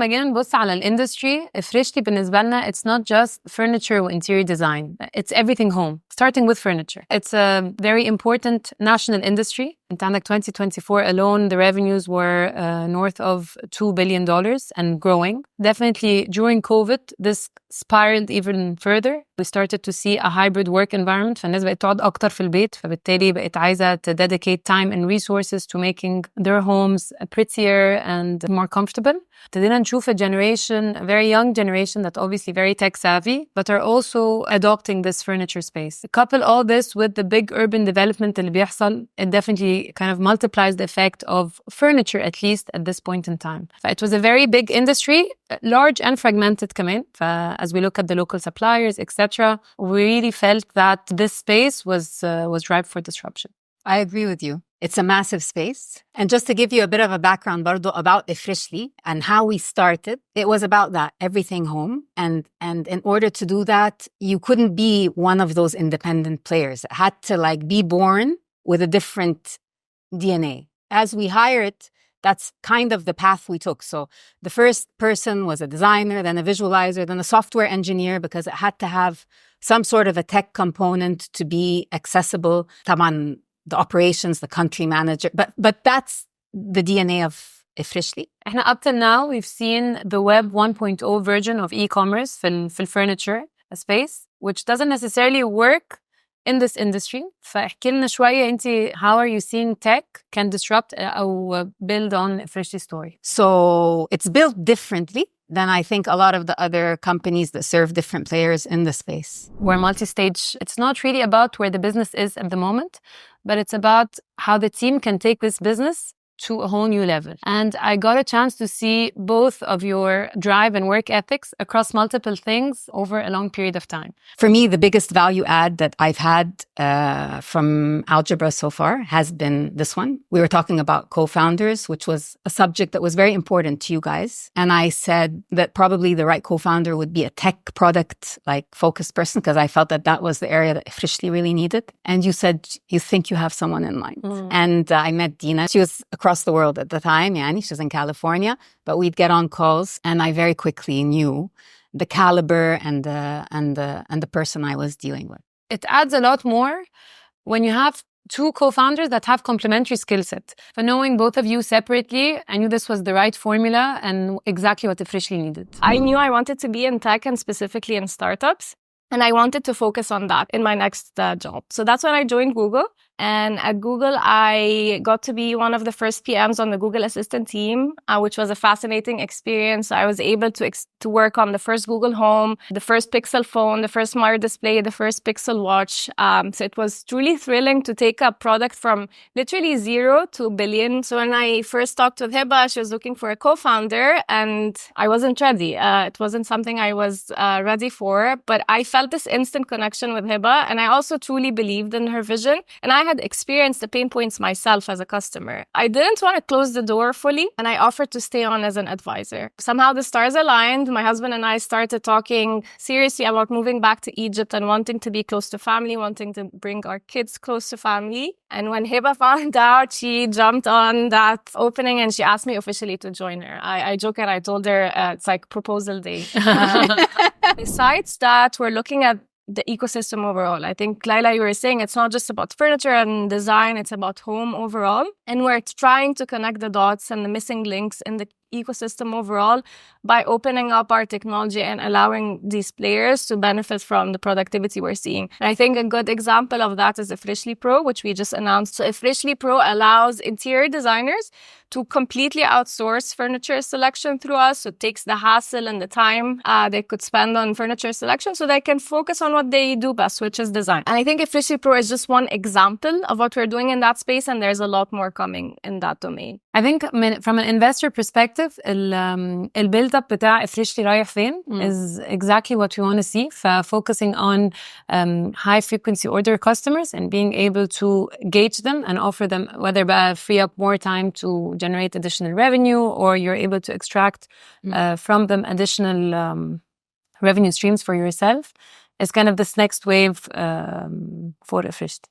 لما جينا نبص على الاندستري Efreshli بالنسبة لنا it's not just furniture و interior design, it's everything home, starting with furniture. It's a very important national industry. انت عندك 2024 alone, the revenues were north of $2 billion and growing. Definitely during COVID, this spiraled even further. We started to see a hybrid work environment. فالناس بقت تقعد أكتر في البيت, فبالتالي بقت عايزة to dedicate time and resources to making their homes prettier and more comfortable. ابتدينا نشوف a generation, a very young generation that obviously very tech savvy, but are also adopting this furniture space. Couple all this with the big urban development اللي بيحصل, it definitely kind of multiplies the effect of furniture, at least at this point in time. It was a very big industry, large and fragmented كمان. As we look at the local suppliers, etc., we really felt that this space was ripe for disruption. I agree with you. It's a massive space. And just to give you a bit of a background برضو about Efreshli and how we started, it was about that, everything home. And in order to do that, you couldn't be one of those independent players. It had to be born with a different DNA. As we hired, that's kind of the path we took. So the first person was a designer, then a visualizer, then a software engineer, because it had to have some sort of a tech component to be accessible. طبعاً the operations, the country manager, but that's the DNA of Efreshli. احنا up till now we've seen the web 1.0 version of e-commerce في furniture space, which doesn't necessarily work in this industry. فاحكي لنا شوية انتي, how are you seeing tech can disrupt أو build on Efreshli story? So it's built differently than I think a lot of the other companies that serve different players in the space. We're multi-stage. It's not really about where the business is at the moment, but it's about how the team can take this business to a whole new level. And I got a chance to see both of your drive and work ethics across multiple things over a long period of time. For me, the biggest value add that I've had from Algebra so far has been this one. We were talking about co-founders, which was a subject that was very important to you guys. And I said that probably the right co-founder would be a tech product focused person, because I felt that that was the area that Efreshli really needed. And you said you think you have someone in mind. And I met Dina. She was across the world at the time. She was in California, but we'd get on calls, and I very quickly knew the caliber and the person I was dealing with. It adds a lot more when you have two co-founders that have complementary skill set. For knowing both of you separately, I knew this was the right formula and exactly what Efreshli needed. I knew I wanted to be in tech and specifically in startups, and I wanted to focus on that in my next job. So that's when I joined Google. And at Google, I got to be one of the first PMs on the Google Assistant team, which was a fascinating experience. I was able to work on the first Google Home, the first Pixel phone, the first Smart Display, the first Pixel Watch. So it was truly thrilling to take a product from literally 0 to $1 billion. So when I first talked with Heba, she was looking for a co-founder, and I wasn't ready. It wasn't something I was ready for, but I felt this instant connection with Heba, and I also truly believed in her vision. And I had experienced the pain points myself as a customer. I didn't want to close the door fully, and I offered to stay on as an advisor. Somehow the stars aligned. My husband and I started talking seriously about moving back to Egypt and wanting to be close to family, wanting to bring our kids close to family. And when Heba found out, she jumped on that opening and she asked me officially to join her. I joke and I told her it's like proposal day. Besides that, we're looking at the ecosystem overall. I think, Laila, you were saying it's not just about furniture and design, it's about home overall. And we're trying to connect the dots and the missing links in the ecosystem overall by opening up our technology and allowing these players to benefit from the productivity we're seeing. And I think a good example of that is Efreshli Pro, which we just announced. So Efreshli Pro allows interior designers to completely outsource furniture selection through us. So it takes the hassle and the time they could spend on furniture selection so they can focus on what they do best, which is design. And I think Efreshli Pro is just one example of what we're doing in that space, and there's a lot more coming in that domain. I think from an investor perspective, الbuild up بتاع Efreshli رايح فين is exactly what we want to see. Focusing on high frequency order customers and being able to gauge them and offer them, whether by free up more time to generate additional revenue, or you're able to extract from them additional revenue streams for yourself, is kind of this next wave for Efreshli.